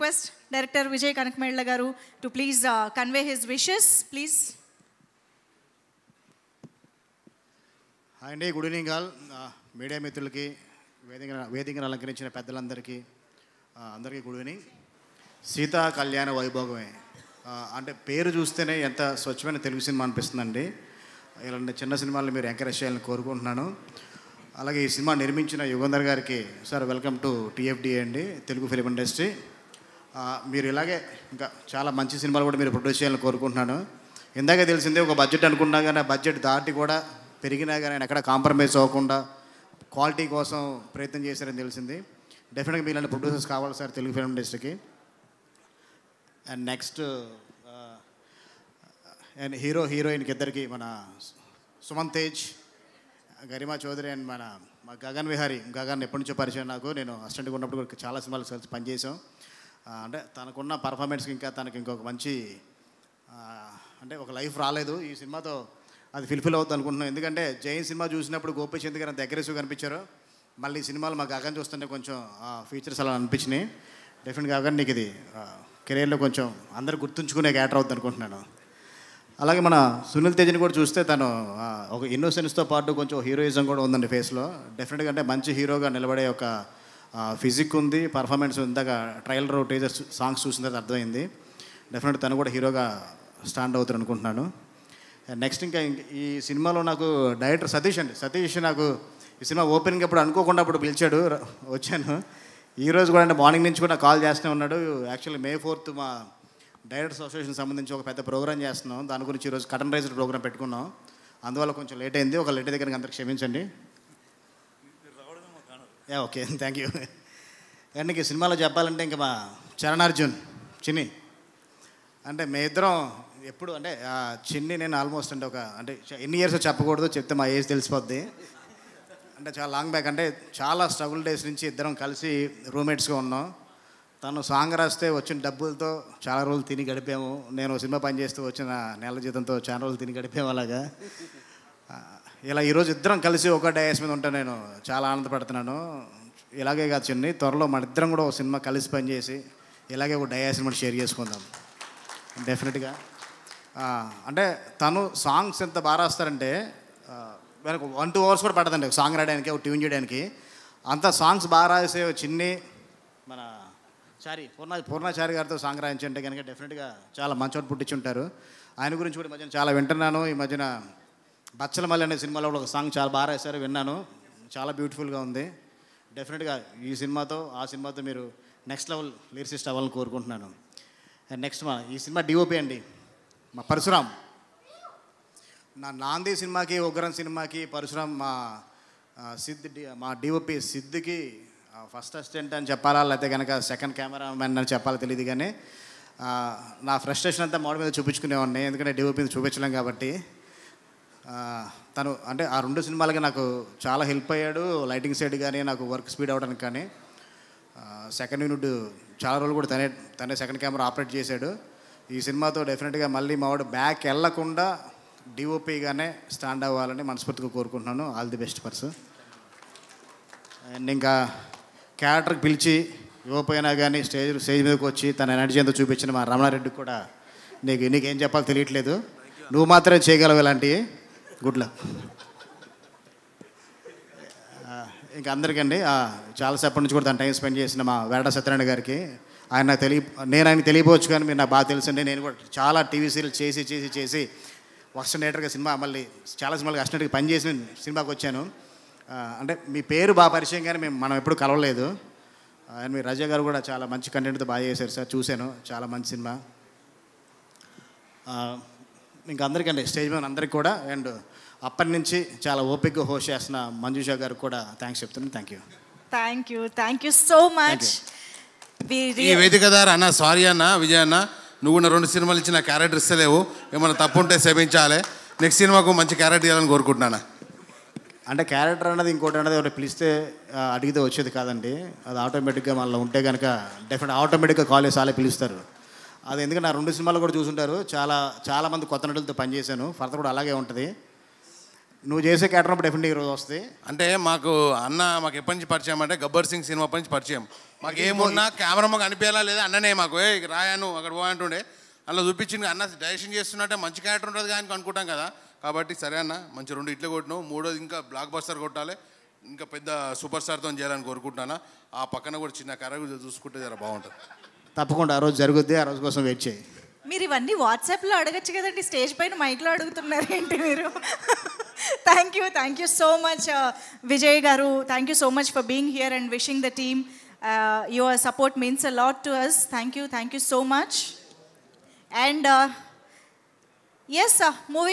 request Director Vijay Kanakmedla garu to please convey his wishes, please. Hi అండి, good evening all. Media మిత్రులకి, వేదికను అలంకరించిన పెద్దలందరికీ అందరికీ గుడ్ ఈవినింగ్. సీతా కళ్యాణ వైభోగమే అంటే పేరు చూస్తేనే ఎంత స్వచ్ఛమైన తెలుగు సినిమా అనిపిస్తుందండి. ఇలాంటి చిన్న సినిమాలను మీరు ఎంకరేజ్ చేయాలని కోరుకుంటున్నాను. అలాగే ఈ సినిమా నిర్మించిన యుగంధర్ గారికి సార్ వెల్కమ్ టు TFDA అండి, తెలుగు ఫిలిం ఇండస్ట్రీ. మీరు ఇలాగే ఇంకా చాలా మంచి సినిమాలు కూడా మీరు ప్రొడ్యూస్ చేయాలని కోరుకుంటున్నాను. ఇందాకే తెలిసిందే, ఒక బడ్జెట్ అనుకున్నా కానీ ఆ బడ్జెట్ దాటి కూడా పెరిగినా కానీ ఆయన ఎక్కడ కాంప్రమైజ్ అవ్వకుండా క్వాలిటీ కోసం ప్రయత్నం చేశారని తెలిసింది. డెఫినెట్గా మీలాంటి ప్రొడ్యూసర్స్ కావాలి సార్ తెలుగు ఫిలిం ఇండస్ట్రీకి. అండ్ నెక్స్ట్ అండ్ హీరోయిన్కి ఇద్దరికి మన సుమన్ తేజ్, గరిమా చౌదరి అండ్ మా గగన్ విహారీ. గగన్ ఎప్పటి నుంచో పరిచయం నాకు, నేను అసిస్టెంట్గా ఉన్నప్పుడు కూడా చాలా సినిమాలు కలిసి పనిచేసాం. అంటే తనకున్న పర్ఫార్మెన్స్కి ఇంకా తనకి ఇంకొక మంచి అంటే ఒక లైఫ్ రాలేదు. ఈ సినిమాతో అది ఫుల్ఫిల్ అవుతుంది అనుకుంటున్నాం. ఎందుకంటే జైన్ సినిమా చూసినప్పుడు గోపీచంద్ గారు అంత అగ్రెసివ్గా కనిపించారు. మళ్ళీ ఈ సినిమాలు మా గగన్ చూస్తుంటే కొంచెం ఫీచర్స్ అలా అనిపించినాయి. డెఫినెట్గా గగన్ నీకు ఇది కెరీర్లో కొంచెం అందరూ గుర్తుంచుకునే క్యారెక్టర్ అవుతుంది అనుకుంటున్నాను. అలాగే మన సునీల్ తేజ్ని కూడా చూస్తే తను ఒక ఇన్నోసెన్స్తో పాటు కొంచెం హీరోయిజం కూడా ఉందండి ఫేస్లో. డెఫినెట్గా అంటే మంచి హీరోగా నిలబడే ఒక ఫిజిక్ ఉంది, పర్ఫార్మెన్స్ ఇందాక ట్రైలర్ టీజర్ సాంగ్స్ చూసిన తర్వాత అర్థమైంది. డెఫినెట్ తను కూడా హీరోగా స్టాండ్ అవుతారు అనుకుంటున్నాను. నెక్స్ట్ ఇంకా ఈ సినిమాలో నాకు డైరెక్టర్ సతీష్ నాకు ఈ సినిమా ఓపెనింగ్ అప్పుడు అనుకోకుండా అప్పుడు పిలిచాడు, వచ్చాను. ఈరోజు కూడా అంటే మార్నింగ్ నుంచి కూడా కాల్ చేస్తూనే ఉన్నాడు. యాక్చువల్లీ May 4th మా డైరెక్టర్స్ అసోసియేషన్ సంబంధించి ఒక పెద్ద ప్రోగ్రామ్ చేస్తున్నాం. దాని గురించి ఈరోజు కటన్ రైజర్ ప్రోగ్రామ్ పెట్టుకున్నాం. అందువల్ల కొంచెం లేట్ అయింది. ఒక లేట్ దగ్గరికి అందరికి క్షమించండి. Okay, thank you. అండ్ ఇంక సినిమాలో చెప్పాలంటే ఇంకా మా చరణార్జున్ చిన్ని అంటే మీ ఇద్దరం ఎప్పుడు అంటే చిన్ని నేను ఆల్మోస్ట్ అంటే ఎన్ని ఇయర్స్ చెప్పకూడదు, చెప్తే మా ఏజ్ తెలిసిపోద్ది. అంటే చాలా లాంగ్ బ్యాక్, అంటే చాలా స్ట్రగుల్ డేస్ నుంచి ఇద్దరం కలిసి రూమ్మేట్స్గా ఉన్నాం. తను సాంగ్ రాస్తే వచ్చిన డబ్బులతో చాలా రోజులు తిని గడిపాము. నేను సినిమా పని చేస్తూ వచ్చిన నెల జీతంతో చాలా రోజులు తిని గడిపాము. అలాగా ఇలా ఈరోజు ఇద్దరం కలిసి ఒక డయాస్ మీద ఉంటే నేను చాలా ఆనందపడుతున్నాను. ఇలాగే కాదు చిన్ని, త్వరలో మన ఇద్దరం కూడా ఒక సినిమా కలిసి పనిచేసి ఇలాగే ఒక డయాస్ మనం షేర్ చేసుకుందాం డెఫినెట్గా. అంటే తను సాంగ్స్ ఎంత బాగా రాస్తారంటే మనకు 1-2 hours కూడా పడదండి ఒక సాంగ్ రాయడానికి, ఒక ట్యూన్ చేయడానికి. అంత సాంగ్స్ బాగా రాసే చిన్ని మన పూర్ణాచారి గారితో సాంగ్ రాయించంటే కనుక డెఫినెట్గా చాలా మంచి అవుట్ పుట్టించి ఉంటారు. ఆయన గురించి కూడా ఈ మధ్యన చాలా వింటున్నాను. ఈ మధ్యన బచ్చలమల్లి అనే సినిమాలో కూడా ఒక సాంగ్ చాలా బాగా రాశారు, విన్నాను. చాలా బ్యూటిఫుల్గా ఉంది. డెఫినెట్గా ఈ సినిమాతో ఆ సినిమాతో మీరు నెక్స్ట్ లెవెల్ లిరిసిస్ట్ అవ్వాలని కోరుకుంటున్నాను. అండ్ నెక్స్ట్ ఈ సినిమా DOP అండి మా పరశురామ్. నా నాంది సినిమాకి, ఉగ్రం సినిమాకి పరశురామ్ మా DOP సిద్ధికి ఫస్ట్ అసిస్టెంట్ అని చెప్పాలా, లేకపోతే కనుక సెకండ్ కెమెరామెన్ అని చెప్పాలో తెలియదు. కానీ నా ఫ్రస్ట్రేషన్ అంతా మోడ మీద చూపించుకునేవాడిని, ఎందుకంటే DOP మీద చూపించలేం కాబట్టి. తను అంటే ఆ 2 సినిమాలకి నాకు చాలా హెల్ప్ అయ్యాడు. లైటింగ్ సైడ్ కానీ నాకు వర్క్ స్పీడ్ అవ్వడానికి కానీ. సెకండ్ యూనిట్ చాలా రోజులు కూడా తనే సెకండ్ కెమెరా ఆపరేట్ చేశాడు. ఈ సినిమాతో డెఫినెట్గా మళ్ళీ మావాడు బ్యాక్ వెళ్ళకుండా DOPగానే స్టాండ్ అవ్వాలని మనస్ఫూర్తిగా కోరుకుంటున్నాను. All the best person. And ఇంకా క్యారెక్టర్కి పిలిచి ఇవ్వకపోయినా కానీ స్టేజ్ మీదకి వచ్చి తన ఎనర్జీ అంతా చూపించిన మా రమణారెడ్డికి కూడా నీకేం చెప్పాలో తెలియట్లేదు, నువ్వు మాత్రమే చేయగలవు ఇలాంటివి. Good luck. ఇంకా అందరికండి చాలాసేపటి నుంచి కూడా తన టైం స్పెండ్ చేసిన మా వేడ సత్యనారాయణ గారికి, నేను ఆయనకి తెలియపోవచ్చు కానీ మీరు నాకు బాగా తెలుసండి. నేను కూడా చాలా టీవీ సీరియల్ చేసి అసిస్టెంట్గా సినిమా మళ్ళీ చాలా సినిమాలకి అసిస్టెంట్గా పనిచేసి సినిమాకి వచ్చాను. అంటే మీ పేరు బాగా పరిచయం కానీ మనం ఎప్పుడు కలవలేదు. అండ్ మీ రజా గారు కూడా చాలా మంచి కంటెంట్తో బాగా చేశారు సార్, చూశాను. చాలా మంచి సినిమా. ఇంకా అందరికండి స్టేజ్ మీద అందరికి కూడా. అండ్ అప్పటి నుంచి చాలా ఓపిక్గా హోస్ట్ చేస్తున్న మంజుషా గారికి కూడా థ్యాంక్స్ చెప్తున్నాను. Thank you so much. ఈ వేదిక ద్వారా అన్న సారీ అన్న విజయ్ అన్న, నువ్వు నా 2 సినిమాలు ఇచ్చిన క్యారెక్టర్ ఇస్తలేవు, ఏమన్నా తప్పు ఉంటే క్షమించాలి. నెక్స్ట్ సినిమాకు మంచి క్యారెక్టర్ ఇవ్వాలని కోరుకుంటున్నాను. అంటే క్యారెక్టర్ అన్నది ఇంకోటి అన్నది ఒకటి పిలిస్తే అడిగితే వచ్చేది కాదండి. అది ఆటోమేటిక్గా మళ్ళీ ఉంటే కనుక డెఫినెట్ ఆటోమేటిక్గా కాలేజ్ చాలా పిలుస్తారు. అది ఎందుకంటే నా 2 సినిమాలు కూడా చూసుంటారు. చాలా మంది కొత్త నటులతో పనిచేశాను. ఫర్దర్ కూడా అలాగే ఉంటుంది. నువ్వు చేసే క్యారెక్టర్ అప్పుడు డెఫినెట్గా ఈరోజు వస్తుంది. అంటే మాకు మాకు ఎప్పటి నుంచి పరిచయం అంటే గబ్బర్ సింగ్ సినిమా నుంచి పరిచయం. మాకు ఏమున్నా కెమెరా మాకు అనిపించాలా లేదా అన్ననే మాకు రాయాను అక్కడ పోయంటుండే అలా చూపించింది. అన్న డైరెక్షన్ చేస్తున్నట్టే మంచి క్యారెక్టర్ ఉంటుంది కానీ అనుకుంటాం కదా. కాబట్టి సరే అన్న మంచి 2 ఇట్లే కొట్టినావు, 3వది ఇంకా బ్లాక్ బస్టర్ కొట్టాలి, ఇంకా పెద్ద సూపర్ స్టార్తో చేయాలని కోరుకుంటున్నాను. ఆ పక్కన కూడా చిన్న క్యారెక్టర్ చూసుకుంటే జర బాగుంటుంది. తప్పకుండా ఆ రోజు జరుగుద్ది, ఆ రోజు కోసం వెయిట్ చేయి. మీరు ఇవన్నీ వాట్సాప్లో అడగచ్చు కదండి, స్టేజ్ పైన మైక్లో అడుగుతున్నారు ఏంటి మీరు? Thank you so much Vijay garu. Thank you so much for being here and wishing the team. Your support means a lot to us. Thank you so much. And ఎస్ మూవీ